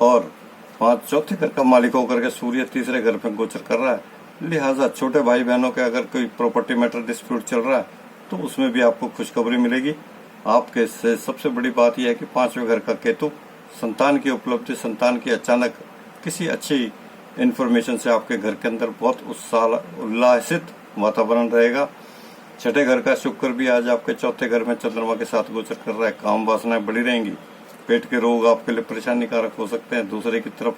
और 5 चौथे घर का मालिक होकर के सूर्य तीसरे घर में गोचर कर रहा है। लिहाजा छोटे भाई बहनों के अगर कोई प्रॉपर्टी मैटर डिस्प्यूट चल रहा है तो उसमें भी आपको खुशखबरी मिलेगी। आपके से सबसे बड़ी बात यह है कि 5वें घर का केतु संतान की उपलब्धि, संतान की अचानक किसी अच्छी इन्फॉर्मेशन से आपके घर के अंदर बहुत उल्लासित वातावरण रहेगा। छठे घर का शुक्र भी आज आपके चौथे घर में चंद्रमा के साथ गोचर कर रहा है। काम वासनाएं बढ़ी रहेंगी। पेट के रोग आपके लिए परेशानी कारक हो सकते हैं। दूसरे की तरफ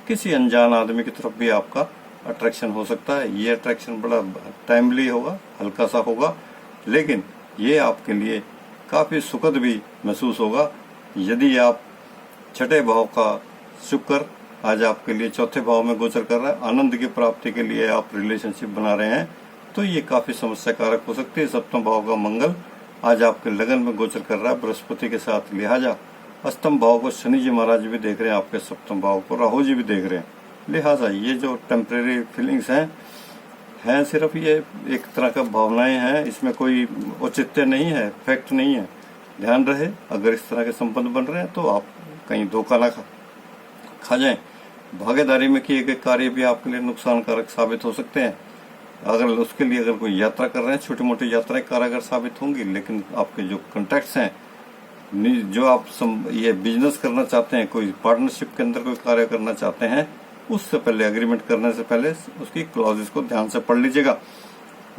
किसी अनजान आदमी की तरफ भी आपका अट्रैक्शन हो सकता है। ये अट्रैक्शन बड़ा टाइमली होगा, हल्का सा होगा, लेकिन ये आपके लिए काफी सुखद भी महसूस होगा। यदि आप छठे भाव का शुक्र आज आपके लिए चौथे भाव में गोचर कर रहा है, आनंद की प्राप्ति के लिए आप रिलेशनशिप बना रहे हैं, तो ये काफी समस्या कारक हो सकती है। सप्तम भाव का मंगल आज आपके लगन में गोचर कर रहा है बृहस्पति के साथ। लिहाजा अष्टम भाव को शनि जी महाराज भी देख रहे हैं, आपके सप्तम भाव को राहु जी भी देख रहे हैं। लिहाजा ये जो टेम्परेरी फीलिंग्स हैं सिर्फ ये एक तरह का भावनाएं हैं, इसमें कोई औचित्य नहीं है, फैक्ट नहीं है। ध्यान रहे, अगर इस तरह के संबंध बन रहे हैं तो आप कहीं धोखा ना खा जाएं। भागीदारी में किए गए कार्य भी आपके लिए नुकसानकारक साबित हो सकते हैं। अगर उसके लिए अगर कोई यात्रा कर रहे हैं, छोटी मोटी यात्राएं कारगर साबित होंगी, लेकिन आपके जो कॉन्टैक्ट्स हैं, जो आप ये बिजनेस करना चाहते हैं, कोई पार्टनरशिप के अंदर कोई कार्य करना चाहते हैं, उससे पहले, एग्रीमेंट करने से पहले उसकी क्लॉजेस को ध्यान से पढ़ लीजिएगा।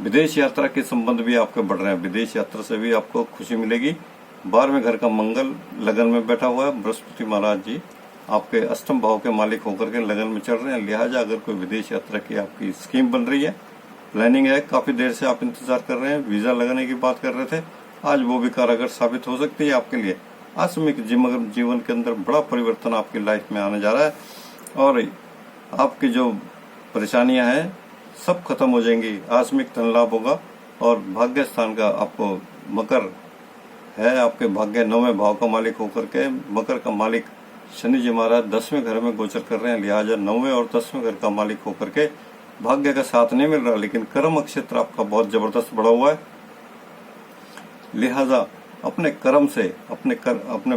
विदेश यात्रा के संबंध भी आपके बढ़ रहे हैं। विदेश यात्रा से भी आपको खुशी मिलेगी। 12वें घर का मंगल लगन में बैठा हुआ है। बृहस्पति महाराज जी आपके अष्टम भाव के मालिक होकर के लगन में चल रहे हैं। लिहाजा अगर कोई विदेश यात्रा की आपकी स्कीम बन रही है, प्लानिंग है, काफी देर से आप इंतजार कर रहे हैं, वीजा लगाने की बात कर रहे थे, आज वो भी कारगर साबित हो सकती है आपके लिए। आकस्मिक जीवन के अंदर बड़ा परिवर्तन आपकी लाइफ में आने जा रहा है और आपकी जो परेशानियां हैं सब खत्म हो जाएंगी। आकस्मिक धन लाभ होगा और भाग्य स्थान का आपको मकर है, आपके भाग्य 9वें भाव का मालिक होकर के मकर का मालिक शनि जी महाराज 10वें घर में गोचर कर रहे हैं। लिहाजा 9वें और 10वें घर का मालिक होकर के भाग्य का साथ नहीं मिल रहा, लेकिन कर्म क्षेत्र आपका बहुत जबरदस्त बढ़ा हुआ है। लिहाजा अपने कर्म से अपने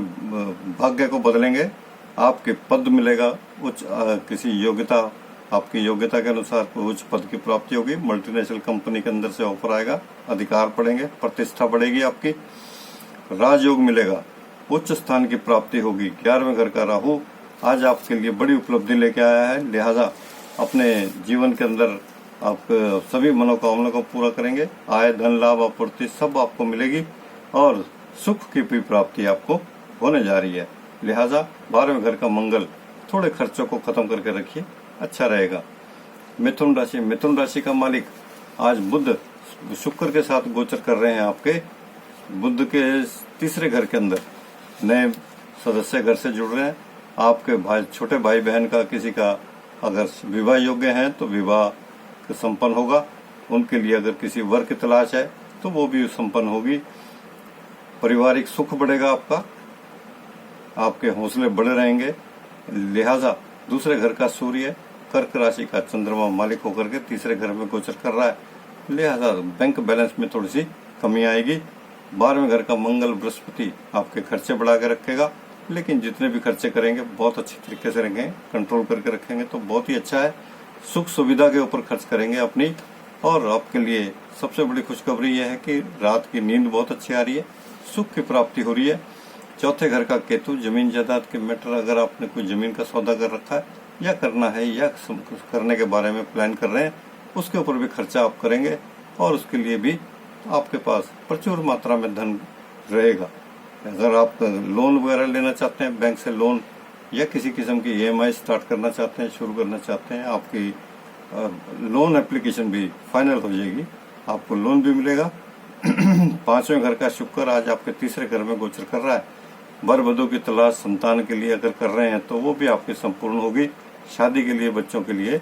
भाग्य को बदलेंगे। आपके पद मिलेगा, उच्च किसी योग्यता, आपकी योग्यता के अनुसार उच्च पद की प्राप्ति होगी। मल्टीनेशनल कंपनी के अंदर से ऑफर आएगा, अधिकार बढ़ेंगे, प्रतिष्ठा बढ़ेगी आपकी, राजयोग मिलेगा, उच्च स्थान की प्राप्ति होगी। 11वें घर का राहु आज आपके लिए बड़ी उपलब्धि लेके आया है। लिहाजा अपने जीवन के अंदर आप सभी मनोकामना को पूरा करेंगे। आय, धन लाभ, आपूर्ति सब आपको मिलेगी और सुख की भी प्राप्ति आपको होने जा रही है। लिहाजा 12वें घर का मंगल थोड़े खर्चों को खत्म करके रखिए, अच्छा रहेगा। मिथुन राशि का मालिक आज बुध शुक्र के साथ गोचर कर रहे हैं। आपके बुध के तीसरे घर के अंदर नए सदस्य घर से जुड़ रहे हैं। आपके छोटे भाई बहन का किसी का अगर विवाह योग्य है तो विवाह संपन्न होगा। उनके लिए अगर किसी वर की तलाश है तो वो भी संपन्न होगी। पारिवारिक सुख बढ़ेगा आपका, आपके हौसले बढ़े रहेंगे। लिहाजा दूसरे घर का सूर्य कर्क राशि का चंद्रमा मालिक होकर के तीसरे घर में गोचर कर रहा है। लिहाजा बैंक बैलेंस में थोड़ी सी कमी आएगी। 12वें घर का मंगल बृहस्पति आपके खर्चे बढ़ा के रखेगा, लेकिन जितने भी खर्चे करेंगे बहुत अच्छी तरीके से रखेंगे, कंट्रोल करके रखेंगे तो बहुत ही अच्छा है। सुख सुविधा के ऊपर खर्च करेंगे अपनी। और आपके लिए सबसे बड़ी खुशखबरी यह है कि रात की नींद बहुत अच्छी आ रही है, सुख की प्राप्ति हो रही है। चौथे घर का केतु जमीन जायदाद के मैटर, अगर आपने कोई जमीन का सौदा कर रखा है या करना है या करने के बारे में प्लान कर रहे हैं, उसके ऊपर भी खर्चा आप करेंगे और उसके लिए भी आपके पास प्रचुर मात्रा में धन रहेगा। अगर आप लोन वगैरह लेना चाहते हैं बैंक से लोन, या किसी किस्म की EMI स्टार्ट करना चाहते हैं, शुरू करना चाहते हैं, आपकी लोन एप्लीकेशन भी फाइनल हो जाएगी, आपको लोन भी मिलेगा। 5वें घर का शुक्र आज आपके तीसरे घर में गोचर कर रहा है। वर वधू की तलाश संतान के लिए अगर कर रहे हैं तो वो भी आपकी संपूर्ण होगी। शादी के लिए, बच्चों के लिए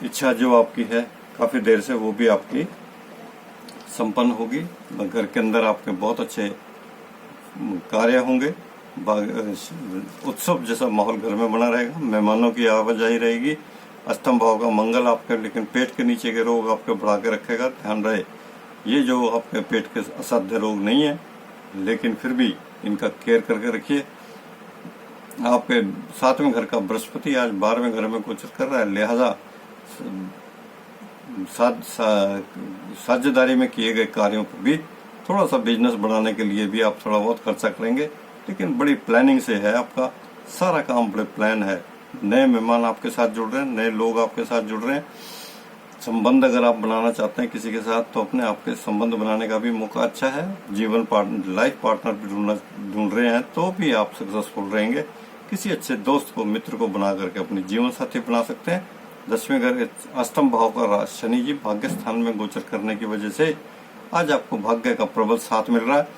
इच्छा जो आपकी है काफी देर से, वो भी आपकी संपन्न होगी। घर के अंदर आपके बहुत अच्छे कार्य होंगे। उत्सव जैसा माहौल घर में बना रहेगा। मेहमानों की आवाजाही रहेगी। अष्टम भाव का मंगल आपके लेकिन पेट के नीचे के रोग आपके बढ़ा के रखेगा। ध्यान रहे, ये जो आपके पेट के असाध्य रोग नहीं है, लेकिन फिर भी इनका केयर करके रखिए। आपके 7वें घर का बृहस्पति आज 12वें घर में गोचर कर रहा है, लिहाजा साझेदारी में किए गए कार्यों पर भी थोड़ा सा बिजनेस बढ़ाने के लिए भी आप थोड़ा बहुत खर्चा करेंगे, लेकिन बड़ी प्लानिंग से है आपका सारा काम, बड़े प्लान है। नए मेहमान आपके साथ जुड़ रहे हैं, नए लोग आपके साथ जुड़ रहे हैं। संबंध अगर आप बनाना चाहते हैं किसी के साथ तो अपने आपके संबंध बनाने का भी मौका अच्छा है। जीवन पार्टनर, लाइफ पार्टनर भी ढूंढ रहे हैं तो भी आप सक्सेसफुल रहेंगे। किसी अच्छे दोस्त को, मित्र को बना करके अपनी जीवन साथी बना सकते हैं। 10वें घर अष्टम भाव का शनि जी भाग्य स्थान में गोचर करने की वजह से आज आपको भाग्य का प्रबल साथ मिल रहा है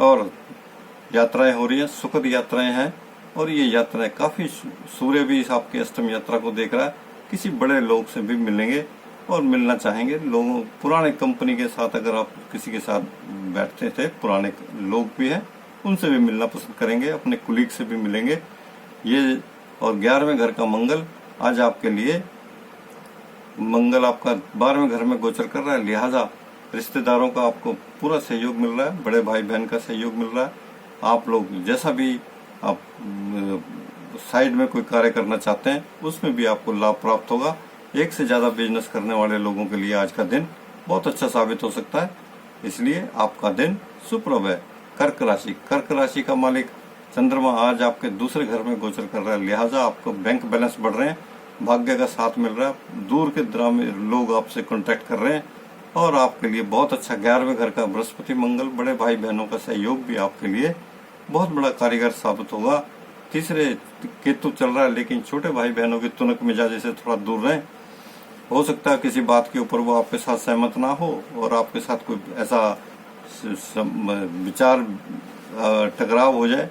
और यात्राएं हो रही हैं, सुखद यात्राएं हैं। और ये यात्राएं काफी, सूर्य भी इस आपकी अष्टम यात्रा को देख रहा है। किसी बड़े लोग से भी मिलेंगे और मिलना चाहेंगे लोगों, पुराने कंपनी के साथ अगर आप किसी के साथ बैठते थे, पुराने लोग भी हैं, उनसे भी मिलना पसंद करेंगे, अपने कुलीग से भी मिलेंगे ये। और 11वें घर का मंगल आज आपके लिए, मंगल आपका 12वें घर में गोचर कर रहा है, लिहाजा रिश्तेदारों का आपको पूरा सहयोग मिल रहा है, बड़े भाई बहन का सहयोग मिल रहा है। आप लोग जैसा भी आप साइड में कोई कार्य करना चाहते हैं उसमें भी आपको लाभ प्राप्त होगा। एक से ज्यादा बिजनेस करने वाले लोगों के लिए आज का दिन बहुत अच्छा साबित हो सकता है, इसलिए आपका दिन सुप्रभ है। कर्क राशि, कर्क राशि का मालिक चंद्रमा आज आपके दूसरे घर में गोचर कर रहा है, लिहाजा आपको बैंक बैलेंस बढ़ रहे हैं, भाग्य का साथ मिल रहा है, दूर के लोग आपसे कांटेक्ट कर रहे हैं और आपके लिए बहुत अच्छा। 11वें घर का बृहस्पति मंगल, बड़े भाई बहनों का सहयोग भी आपके लिए बहुत बड़ा कारीगर साबित होगा। तीसरे केतु चल रहा है, लेकिन छोटे भाई बहनों की तुनक मिजाजी से थोड़ा दूर रहें। हो सकता है किसी बात के ऊपर वो आपके साथ सहमत ना हो और आपके साथ कोई ऐसा विचार टकराव हो जाए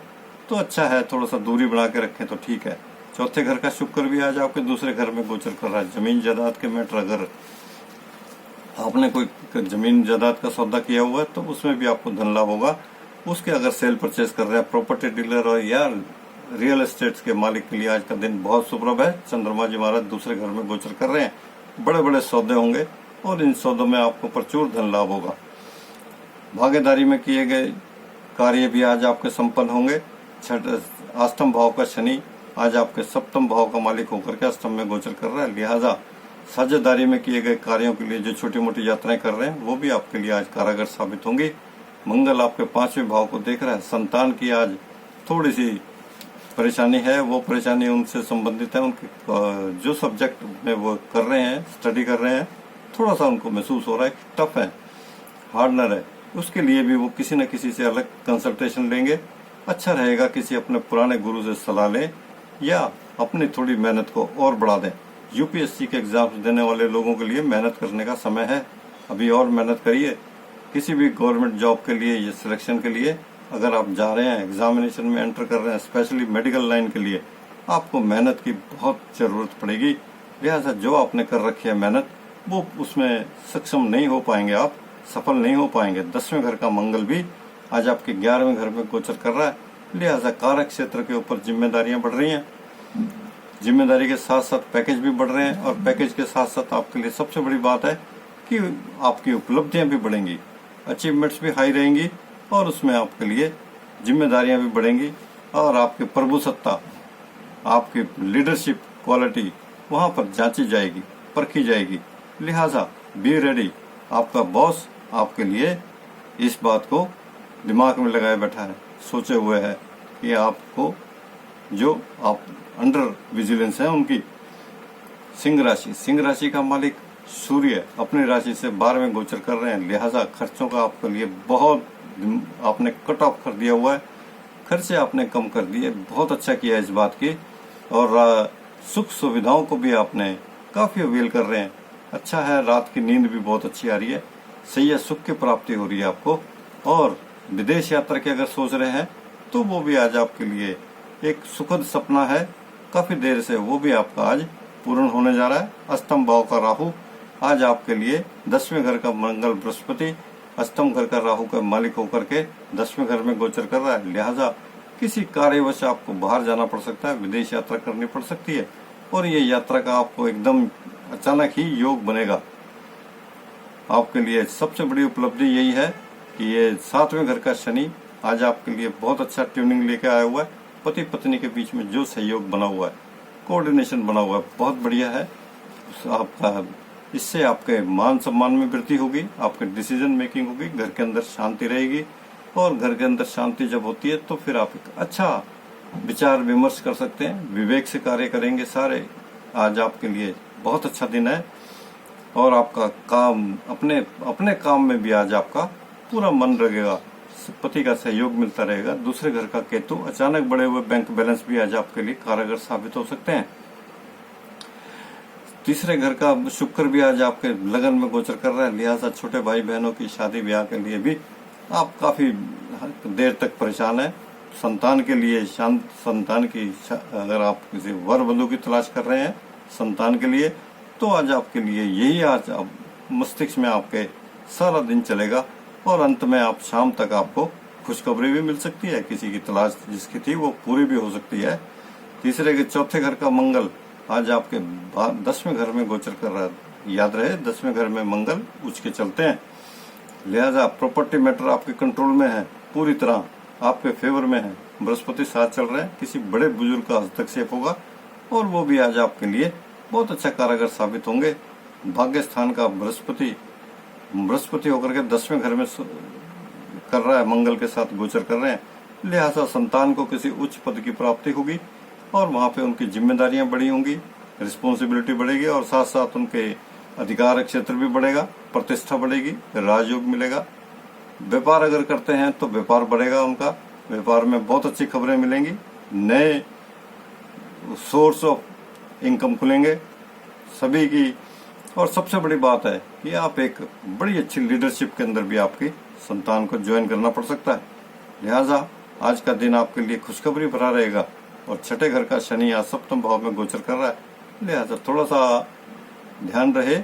तो अच्छा है, थोड़ा सा दूरी बना के रखें तो ठीक है। चौथे घर का शुक्र भी आज आपके दूसरे घर में गोचर कर रहा है। जमीन जायदाद के मैटर, अगर आपने कोई जमीन जायदाद का सौदा किया हुआ है तो उसमें भी आपको धन लाभ होगा। उसके अगर सेल परचेज कर रहे हैं, प्रॉपर्टी डीलर और या रियल एस्टेट के मालिक के लिए आज का दिन बहुत सुप्रभ है। चंद्रमा जी महाराज दूसरे घर में गोचर कर रहे हैं, बड़े बड़े सौदे होंगे और इन सौदों में आपको प्रचुर धन लाभ होगा। भागीदारी में किए गए कार्य भी आज आपके संपन्न होंगे। अष्टम भाव का शनि आज आपके सप्तम भाव का मालिक होकर के अष्टम में गोचर कर रहा है, लिहाजा साझेदारी में किए गए कार्यों के लिए जो छोटी मोटी यात्राएं कर रहे हैं वो भी आपके लिए आज कारगर साबित होंगी। मंगल आपके 5वें भाव को देख रहा है, संतान की आज थोड़ी सी परेशानी है, वो परेशानी उनसे संबंधित है। उनके जो सब्जेक्ट में वो कर रहे हैं, स्टडी कर रहे हैं, थोड़ा सा उनको महसूस हो रहा है टफ है, हार्डनर है, उसके लिए भी वो किसी न किसी से अलग कंसल्टेशन लेंगे। अच्छा रहेगा किसी अपने पुराने गुरु से सलाह लें या अपनी थोड़ी मेहनत को और बढ़ा दें। यूपीएससी के एग्जाम्स देने वाले लोगों के लिए मेहनत करने का समय है, अभी और मेहनत करिए। किसी भी गवर्नमेंट जॉब के लिए या सिलेक्शन के लिए अगर आप जा रहे हैं, एग्जामिनेशन में एंटर कर रहे हैं, स्पेशली मेडिकल लाइन के लिए, आपको मेहनत की बहुत जरूरत पड़ेगी। लिहाजा जो आपने कर रखी है मेहनत, वो उसमें सक्षम नहीं हो पाएंगे, आप सफल नहीं हो पाएंगे। 10वें घर का मंगल भी आज आपके 11वें घर में गोचर कर रहा है, लिहाजा कार्य क्षेत्र के ऊपर जिम्मेदारियां बढ़ रही हैं। जिम्मेदारी के साथ साथ पैकेज भी बढ़ रहे हैं और पैकेज के साथ साथ आपके लिए सबसे बड़ी बात है कि आपकी उपलब्धियां भी बढ़ेंगी, अचीवमेंट्स भी हाई रहेंगी और उसमें आपके लिए जिम्मेदारियां भी बढ़ेंगी और आपकी प्रभुसत्ता, आपकी लीडरशिप क्वालिटी वहां पर जांची जाएगी, परखी जाएगी। लिहाजा बी रेडी, आपका बॉस आपके लिए इस बात को दिमाग में लगाए बैठा है, सोचे हुए है कि आपको जो आप अंडर विजिलेंस है उनकी। सिंह राशि, सिंह राशि का मालिक सूर्य अपनी राशि से 12वें गोचर कर रहे हैं, लिहाजा खर्चों का आपके लिए बहुत, आपने कट ऑफ कर दिया हुआ है, खर्चे आपने कम कर दिए, बहुत अच्छा किया इस बात की। और सुख सुविधाओं को भी आपने काफी अवेल कर रहे हैं, अच्छा है। रात की नींद भी बहुत अच्छी आ रही है, सही है, सुख की प्राप्ति हो रही है आपको। और विदेश यात्रा की अगर सोच रहे हैं तो वो भी आज आपके लिए एक सुखद सपना है, काफी देर से, वो भी आपका आज पूर्ण होने जा रहा है। अष्टम भाव का राहु आज आपके लिए 10वें घर का मंगल बृहस्पति अष्टम घर का राहु का मालिक होकर के 10वें घर में गोचर कर रहा है, लिहाजा किसी कार्यवश आपको बाहर जाना पड़ सकता है, विदेश यात्रा करनी पड़ सकती है और ये यात्रा का आपको एकदम अचानक ही योग बनेगा। आपके लिए सबसे बड़ी उपलब्धि यही है कि ये 7वें घर का शनि आज आपके लिए बहुत अच्छा ट्यूनिंग लेके आया हुआ है, पति पत्नी के बीच में जो सहयोग बना हुआ है, कोऑर्डिनेशन बना हुआ है, बहुत बढ़िया है। आपका इससे आपके मान सम्मान में वृद्धि होगी, आपके डिसीजन मेकिंग होगी, घर के अंदर शांति रहेगी। और घर के अंदर शांति जब होती है तो फिर आप एक अच्छा विचार विमर्श कर सकते हैं, विवेक से कार्य करेंगे सारे। आज आपके लिए बहुत अच्छा दिन है और आपका काम अपने काम में भी आज आपका पूरा मन लगेगा, पति का सहयोग मिलता रहेगा। दूसरे घर का केतु, अचानक बढ़े हुए बैंक बैलेंस भी आज आपके लिए कारगर साबित हो सकते हैं। तीसरे घर का शुक्र भी आज आपके लगन में गोचर कर रहा है, लिहाजा छोटे भाई बहनों की शादी ब्याह के लिए भी आप काफी देर तक परेशान है। संतान के लिए संतान की, अगर आप किसी वर वधू की तलाश कर रहे हैं संतान के लिए, तो आज आपके लिए यही आज मस्तिष्क में आपके सारा दिन चलेगा और अंत में आप शाम तक आपको खुशखबरी भी मिल सकती है। किसी की तलाश जिसकी थी वो पूरी भी हो सकती है। तीसरे के चौथे घर का मंगल आज आपके 10वें घर में गोचर कर रहा है। याद रहे 10वें घर में मंगल उच्च के चलते हैं, लिहाजा प्रॉपर्टी मैटर आपके कंट्रोल में है, पूरी तरह आपके फेवर में है। बृहस्पति साथ चल रहे हैं, किसी बड़े बुजुर्ग का हस्तक्षेप होगा और वो भी आज आपके लिए बहुत अच्छा कारगर साबित होंगे। भाग्य स्थान का बृहस्पति होकर के 10वें घर में कर रहा है, मंगल के साथ गोचर कर रहे हैं, लिहाजा संतान को किसी उच्च पद की प्राप्ति होगी और वहां पे उनकी जिम्मेदारियां बड़ी होंगी, रिस्पॉन्सिबिलिटी बढ़ेगी और साथ साथ उनके अधिकार क्षेत्र भी बढ़ेगा, प्रतिष्ठा बढ़ेगी, राजयोग मिलेगा। व्यापार अगर करते हैं तो व्यापार बढ़ेगा उनका, व्यापार में बहुत अच्छी खबरें मिलेंगी, नए सोर्स ऑफ इनकम खुलेंगे सभी की। और सबसे बड़ी बात है कि आप एक बड़ी अच्छी लीडरशिप के अंदर भी आपकी संतान को ज्वाइन करना पड़ सकता है, लिहाजा आज का दिन आपके लिए खुशखबरी भरा रहेगा। और छठे घर का शनि आज सप्तम भाव में गोचर कर रहा है, लिहाजा थोड़ा सा ध्यान रहे,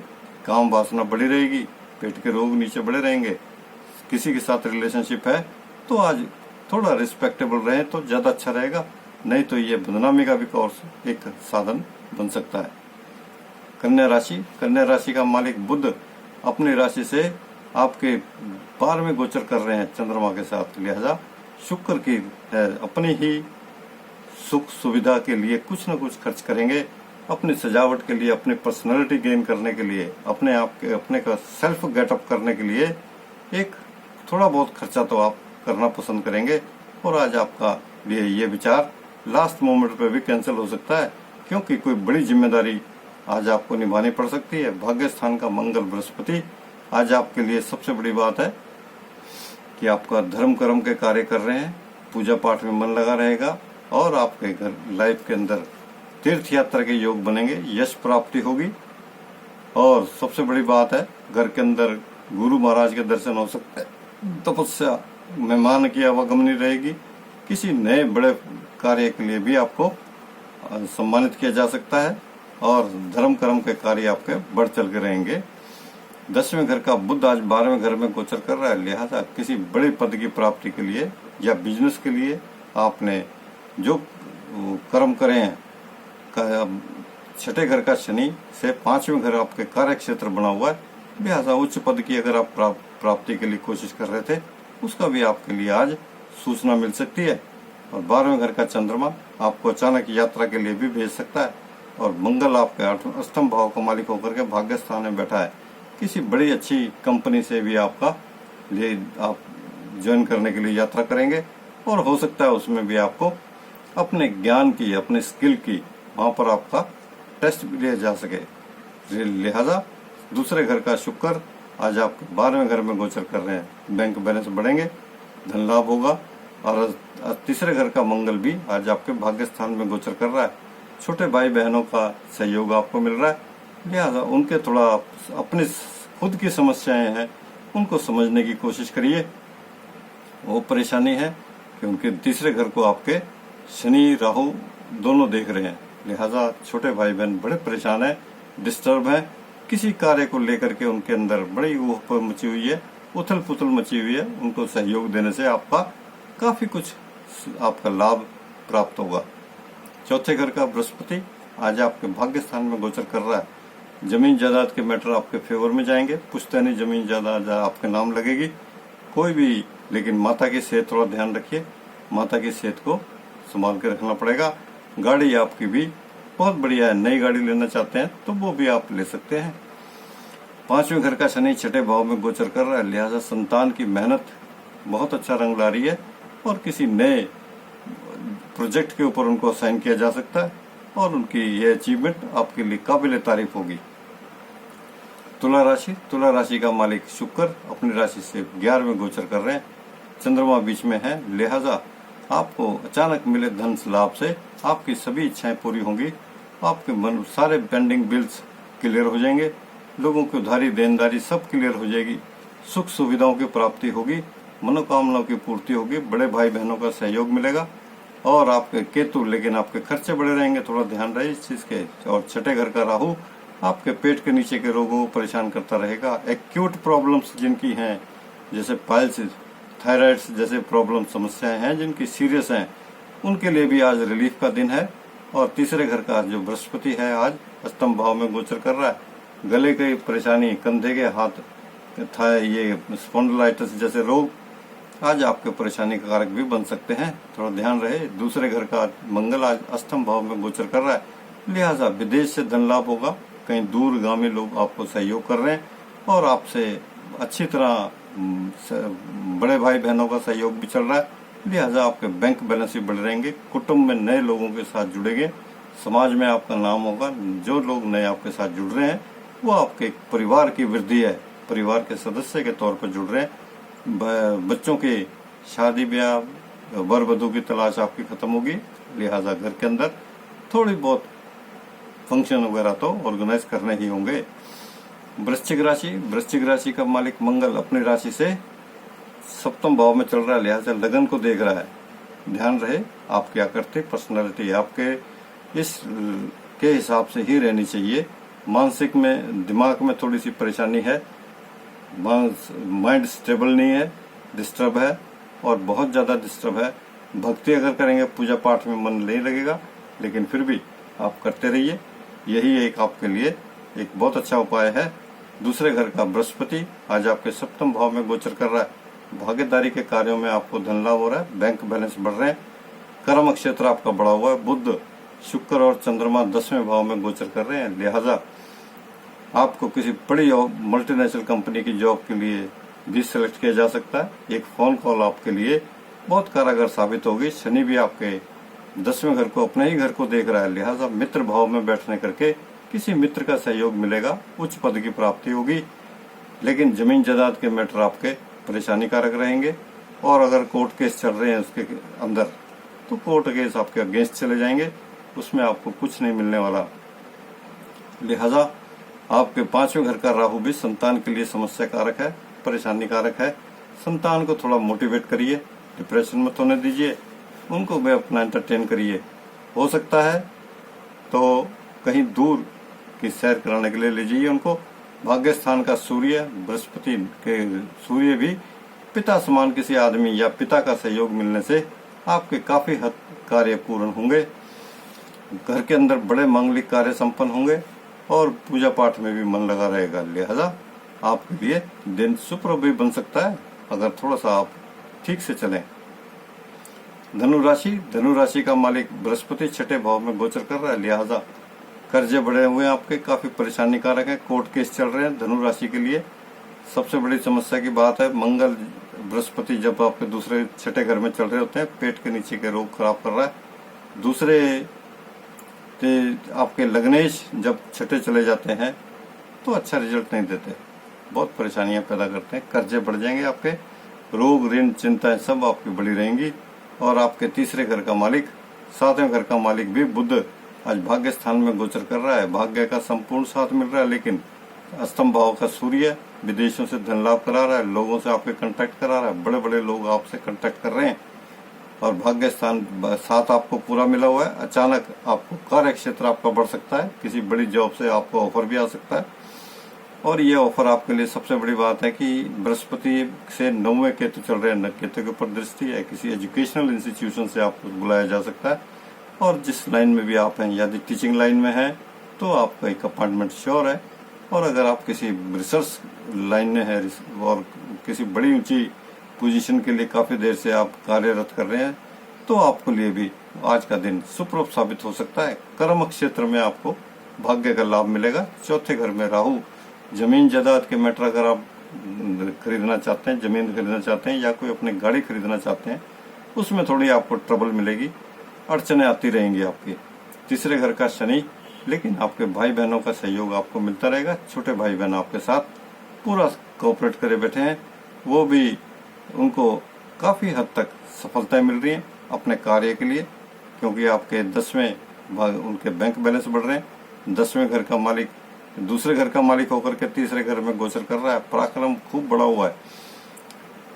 काम वासना बढ़ी रहेगी, पेट के रोग नीचे बढ़े रहेंगे। किसी के साथ रिलेशनशिप है तो आज थोड़ा रिस्पेक्टेबल रहे तो ज्यादा अच्छा रहेगा, नहीं तो ये बदनामी का भी एक साधन बन सकता है। कन्या राशि का मालिक बुध अपनी राशि से आपके 12वें गोचर कर रहे हैं चंद्रमा के साथ, लिहाजा शुक्र की है अपनी ही सुख सुविधा के लिए कुछ न कुछ खर्च करेंगे, अपनी सजावट के लिए, अपनी पर्सनालिटी गेन करने के लिए, अपने का सेल्फ गेटअप करने के लिए एक थोड़ा बहुत खर्चा तो आप करना पसंद करेंगे। और आज आपका लिए ये विचार लास्ट मोमेंट पे भी कैंसिल हो सकता है, क्योंकि कोई बड़ी जिम्मेदारी आज आपको निभानी पड़ सकती है। भाग्य स्थान का मंगल बृहस्पति आज आपके लिए सबसे बड़ी बात है कि आपका धर्म कर्म के कार्य कर रहे हैं, पूजा पाठ में मन लगा रहेगा और आपके घर लाइफ के अंदर तीर्थ यात्रा के योग बनेंगे, यश प्राप्ति होगी। और सबसे बड़ी बात है घर के अंदर गुरु महाराज के दर्शन हो सकते हैं, तपस्या मेहमान की आवागमनी रहेगी, किसी नए बड़े कार्य के लिए भी आपको सम्मानित किया जा सकता है और धर्म कर्म के कार्य आपके बढ़ चल के रहेंगे। 10वें घर का बुध आज 12वें घर में गोचर कर रहा है, लिहाजा किसी बड़े पद की प्राप्ति के लिए या बिजनेस के लिए आपने जो कर्म करे हैं, छठे घर का शनि से 5वें घर आपके कार्य क्षेत्र बना हुआ है, लिहाजा उच्च पद की अगर आप प्राप्ति के लिए कोशिश कर रहे थे उसका भी आपके लिए आज सूचना मिल सकती है। और 12वें घर का चंद्रमा आपको अचानक यात्रा के लिए भी भेज सकता है और मंगल आपके 8वें भाव का मालिक होकर के भाग्य स्थान में बैठा है, किसी बड़ी अच्छी कंपनी से भी आप ज्वाइन करने के लिए यात्रा करेंगे और हो सकता है उसमें भी आपको अपने ज्ञान की, अपने स्किल की वहां पर आपका टेस्ट भी लिया जा सके। लिहाजा दूसरे घर का शुक्र आज आपके 12वें घर में गोचर कर रहे हैं, बैंक बैलेंस बढ़ेंगे, धन लाभ होगा। और तीसरे घर का मंगल भी आज आपके भाग्य स्थान में गोचर कर रहा है, छोटे भाई बहनों का सहयोग आपको मिल रहा है, लिहाजा उनके थोड़ा अपनी खुद की समस्याएं हैं उनको समझने की कोशिश करिए। वो परेशानी है कि उनके तीसरे घर को आपके शनि राहु दोनों देख रहे हैं, लिहाजा छोटे भाई बहन बड़े परेशान हैं, डिस्टर्ब हैं, किसी कार्य को लेकर के उनके अंदर बड़ी ऊपर मची हुई है, उथल पुथल मची हुई है। उनको सहयोग देने से आपका काफी कुछ आपका लाभ प्राप्त होगा। चौथे घर का बृहस्पति आज आपके भाग्य स्थान में गोचर कर रहा है, जमीन जायदाद के मैटर आपके फेवर में जाएंगे, पुश्तैनी जमीन जायदाद आपके नाम लगेगी कोई भी, लेकिन माता की सेहत थोड़ा ध्यान रखिए, माता की सेहत को संभाल के रखना पड़ेगा। गाड़ी आपकी भी बहुत बढ़िया है, नई गाड़ी लेना चाहते हैं तो वो भी आप ले सकते हैं। 5वें घर का शनि छठे भाव में गोचर कर रहा है, लिहाजा संतान की मेहनत बहुत अच्छा रंग ला रही है और किसी नए प्रोजेक्ट के ऊपर उनको साइन किया जा सकता है और उनकी ये अचीवमेंट आपके लिए काबिल तारीफ होगी। तुला राशि का मालिक शुक्र अपनी राशि से 11वें गोचर कर रहे हैं, चंद्रमा बीच में है, लिहाजा आपको अचानक मिले धन लाभ से आपकी सभी इच्छाएं पूरी होंगी। आपके मन सारे पेंडिंग बिल्स क्लियर हो जाएंगे, लोगों की उधारी देनदारी सब क्लियर हो जाएगी, सुख सुविधाओं की प्राप्ति होगी, मनोकामनाओं की पूर्ति होगी, बड़े भाई बहनों का सहयोग मिलेगा। और आपके केतु लेकिन आपके खर्चे बढ़े रहेंगे, थोड़ा ध्यान रहे इस चीज के। और छठे घर का राहु आपके पेट के नीचे के रोगों को परेशान करता रहेगा। एक्यूट प्रॉब्लम्स जिनकी हैं, जैसे पाइल्स, थायराइड्स जैसे प्रॉब्लम समस्याएं हैं जिनकी सीरियस हैं, उनके लिए भी आज रिलीफ का दिन है। और तीसरे घर का जो बृहस्पति है आज अष्टम भाव में गोचर कर रहा है, गले की परेशानी, कंधे के हाथ था, ये स्पॉन्डिलाइटिस जैसे रोग आज आपके परेशानी का कारक भी बन सकते हैं, थोड़ा ध्यान रहे। दूसरे घर का मंगल आज अष्टम भाव में गोचर कर रहा है, लिहाजा विदेश से धन लाभ होगा, कहीं दूरगामी लोग आपको सहयोग कर रहे हैं और आपसे अच्छी तरह बड़े भाई बहनों का सहयोग भी चल रहा है, लिहाजा आपके बैंक बैलेंस भी बढ़ रहेंगे। कुटुंब में नए लोगों के साथ जुड़ेंगे, समाज में आपका नाम होगा। जो लोग नए आपके साथ जुड़ रहे हैं वो आपके परिवार की वृद्धि है, परिवार के सदस्य के तौर पर जुड़ रहे हैं। बच्चों के शादी ब्याह वर वधू की तलाश आपकी खत्म होगी, लिहाजा घर के अंदर थोड़ी बहुत फंक्शन वगैरह तो ऑर्गेनाइज करने ही होंगे। वृश्चिक राशि का मालिक मंगल अपनी राशि से सप्तम भाव में चल रहा है, लिहाजा लगन को देख रहा है। ध्यान रहे आप क्या करते, पर्सनालिटी आपके इस के हिसाब से ही रहनी चाहिए। मानसिक में दिमाग में थोड़ी सी परेशानी है, माइंड स्टेबल नहीं है, डिस्टर्ब है और बहुत ज्यादा डिस्टर्ब है। भक्ति अगर करेंगे, पूजा पाठ में मन नहीं लगेगा, लेकिन फिर भी आप करते रहिए, यही एक आपके लिए एक बहुत अच्छा उपाय है। दूसरे घर का बृहस्पति आज आपके सप्तम भाव में गोचर कर रहा है, भागीदारी के कार्यों में आपको धन लाभ हो रहा है, बैंक बैलेंस बढ़ रहे हैं, कर्म क्षेत्र आपका बढ़ा हुआ है। बुध शुक्र और चंद्रमा 10वें भाव में गोचर कर रहे हैं, लिहाजा आपको किसी बड़ी मल्टीनेशनल कंपनी की जॉब के लिए भी सिलेक्ट किया जा सकता है। एक फोन कॉल आपके लिए बहुत कारगर साबित होगी। शनि भी आपके 10वें घर को, अपने ही घर को देख रहा है, लिहाजा मित्र भाव में बैठने करके किसी मित्र का सहयोग मिलेगा, उच्च पद की प्राप्ति होगी। लेकिन जमीन जायदाद के मैटर आपके परेशानी कारक रहेंगे और अगर कोर्ट केस चल रहे हैं उसके अंदर तो कोर्ट केस आपके अगेंस्ट चले जाएंगे, उसमें आपको कुछ नहीं मिलने वाला। लिहाजा आपके 5वें घर का राहु भी संतान के लिए समस्या कारक है, परेशानी कारक है। संतान को थोड़ा मोटिवेट करिए, डिप्रेशन मत होने दीजिए, उनको भी अपना एंटरटेन करिए। हो सकता है तो कहीं दूर की सैर कराने के लिए ले जाइए उनको। भाग्य स्थान का सूर्य, बृहस्पति के सूर्य भी पिता समान किसी आदमी या पिता का सहयोग मिलने से आपके काफी हद कार्य पूर्ण होंगे। घर के अंदर बड़े मांगलिक कार्य संपन्न होंगे और पूजा पाठ में भी मन लगा रहेगा, लिहाजा आपके लिए दिन सुप्रभ भी बन सकता है अगर थोड़ा सा आप ठीक से चलें। धनु राशि का मालिक बृहस्पति छठे भाव में गोचर कर रहा है, लिहाजा कर्जे बढ़े हुए हैं आपके, काफी परेशानी कारक है, कोर्ट केस चल रहे हैं। धनु राशि के लिए सबसे बड़ी समस्या की बात है, मंगल बृहस्पति जब आपके दूसरे छठे घर में चल रहे होते हैं, पेट के नीचे के रोग खराब कर रहा है। दूसरे आपके लग्नेश जब छठे चले जाते हैं तो अच्छा रिजल्ट नहीं देते, बहुत परेशानियां पैदा करते हैं, कर्जे बढ़ जाएंगे आपके, रोग ऋण चिंताएं सब आपकी बढ़ी रहेंगी। और आपके तीसरे घर का मालिक, 7वें घर का मालिक भी बुध आज भाग्य स्थान में गोचर कर रहा है, भाग्य का संपूर्ण साथ मिल रहा है, लेकिन अष्टम भाव का सूर्य विदेशों से धन लाभ करा रहा है, लोगों से आपके कांटेक्ट करा रहा है, बड़े बड़े लोग आपसे कांटेक्ट कर रहे हैं और भाग्य स्थान साथ आपको पूरा मिला हुआ है। अचानक आपको कार्य क्षेत्र आपका बढ़ सकता है, किसी बड़ी जॉब से आपको ऑफर भी आ सकता है और ये ऑफर आपके लिए सबसे बड़ी बात है कि बृहस्पति से 9वें केतु चल रहे हैं, केतु के ऊपर दृष्टि है, किसी एजुकेशनल इंस्टीट्यूशन से आपको बुलाया जा सकता है। और जिस लाइन में भी आप हैं, यदि टीचिंग लाइन में हैं तो आपका एक अपॉइंटमेंट श्योर है, और अगर आप किसी रिसर्च लाइन में है और किसी बड़ी ऊंची पोजीशन के लिए काफी देर से आप कार्यरत कर रहे हैं तो आपको लिए भी आज का दिन सुप्रभ साबित हो सकता है। कर्म क्षेत्र में आपको भाग्य का लाभ मिलेगा। चौथे घर में राहु, जमीन जायदाद के मैटर अगर आप खरीदना चाहते हैं, जमीन खरीदना चाहते हैं या कोई अपनी गाड़ी खरीदना चाहते हैं, उसमें थोड़ी आपको ट्रबल मिलेगी, अड़चने आती रहेंगी आपकी। तीसरे घर का शनि, लेकिन आपके भाई बहनों का सहयोग आपको मिलता रहेगा। छोटे भाई बहन आपके साथ पूरा कोऑपरेट करे बैठे हैं, वो भी उनको काफी हद तक सफलताएं मिल रही हैं अपने कार्य के लिए, क्योंकि आपके 10वें भाग उनके बैंक बैलेंस बढ़ रहे हैं। 10वें घर का मालिक दूसरे घर का मालिक होकर के तीसरे घर में गोचर कर रहा है। पराक्रम खूब बड़ा हुआ है।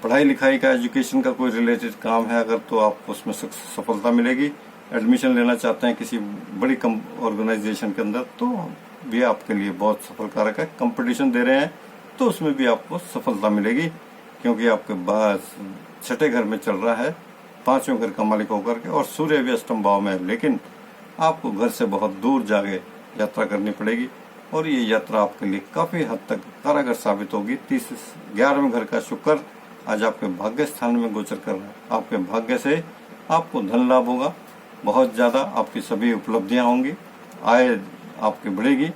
पढ़ाई लिखाई का, एजुकेशन का कोई रिलेटेड काम है अगर, तो आपको उसमें सफलता मिलेगी। एडमिशन लेना चाहते हैं किसी बड़ी ऑर्गेनाइजेशन के अंदर, तो भी आपके लिए बहुत सफल कारक है। कंपटीशन दे रहे हैं तो उसमें भी आपको सफलता मिलेगी, क्योंकि आपके पास छठे घर में चल रहा है 5वें घर का मालिक होकर के, और सूर्य भी अष्टम भाव में है। लेकिन आपको घर से बहुत दूर जाके यात्रा करनी पड़ेगी, और ये यात्रा आपके लिए काफी हद तक कारगर साबित होगी। 11वें घर का शुक्र आज आपके भाग्य स्थान में गोचर कर रहा है। आपके भाग्य से आपको धन लाभ होगा, बहुत ज्यादा आपकी सभी उपलब्धियां होंगी, आय आपकी बढ़ेगी,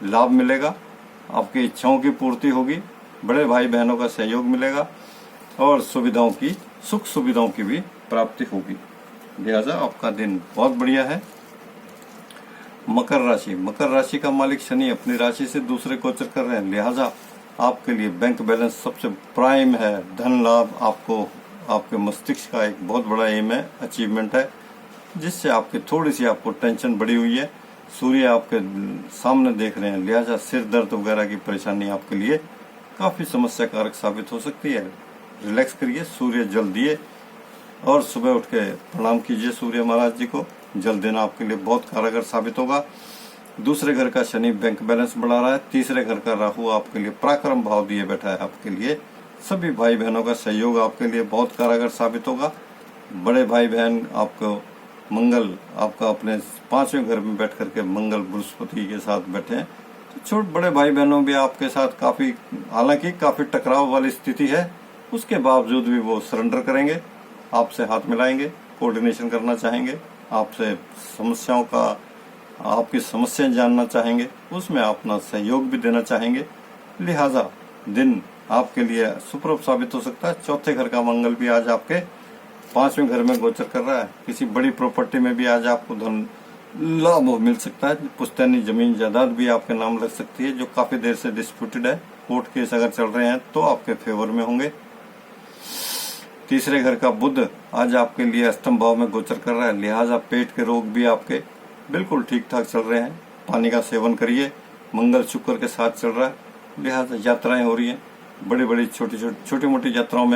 लाभ मिलेगा, आपकी इच्छाओं की पूर्ति होगी, बड़े भाई बहनों का सहयोग मिलेगा, और सुख सुविधाओं की भी प्राप्ति होगी। लिहाजा आपका दिन बहुत बढ़िया है। मकर राशि का मालिक शनि अपनी राशि से दूसरे गोचर कर रहे हैं, लिहाजा आपके लिए बैंक बैलेंस सबसे प्राइम है। धन लाभ आपको, आपके मस्तिष्क का एक बहुत बड़ा एम है, अचीवमेंट है, जिससे आपकी थोड़ी सी आपको टेंशन बढ़ी हुई है। सूर्य आपके सामने देख रहे हैं, लिहाजा सिर दर्द वगैरह की परेशानी आपके लिए काफी समस्या कारक साबित हो सकती है। रिलैक्स करिए, सूर्य जल दिए, और सुबह उठ के प्रणाम कीजिए सूर्य महाराज जी को। जल देना आपके लिए बहुत कारगर साबित होगा। दूसरे घर का शनि बैंक बैलेंस बढ़ा रहा है। तीसरे घर का राहु आपके लिए पराक्रम भाव दिए बैठा है। आपके लिए सभी भाई बहनों का सहयोग आपके लिए बहुत कारगर साबित होगा। बड़े भाई बहन आपको मंगल, आपका अपने 5वें घर में बैठ करके मंगल बृहस्पति के साथ बैठे हैं, तो बड़े भाई बहनों भी आपके साथ काफी, हालांकि काफी टकराव वाली स्थिति है, उसके बावजूद भी वो सरेंडर करेंगे, आपसे हाथ मिलाएंगे, कोऑर्डिनेशन करना चाहेंगे, आपसे समस्याओं का, आपकी समस्याएं जानना चाहेंगे, उसमें अपना सहयोग भी देना चाहेंगे। लिहाजा दिन आपके लिए सुप्रभ साबित हो सकता है। चौथे घर का मंगल भी आज आपके 5वें घर में गोचर कर रहा है। किसी बड़ी प्रॉपर्टी में भी आज आपको धन लाभ मिल सकता है। पुश्तैनी जमीन जायदाद भी आपके नाम लग सकती है, जो काफी देर से डिस्प्यूटेड है। कोर्ट केस अगर चल रहे हैं तो आपके फेवर में होंगे। तीसरे घर का बुध आज आपके लिए अष्टम भाव में गोचर कर रहा है, लिहाजा पेट के रोग भी आपके बिल्कुल ठीक ठाक चल रहे हैं। पानी का सेवन करिए। मंगल शुक्र के साथ चल रहा है, लिहाजा यात्राएं हो रही हैं, बड़ी बड़ी छोटी मोटी यात्राओं में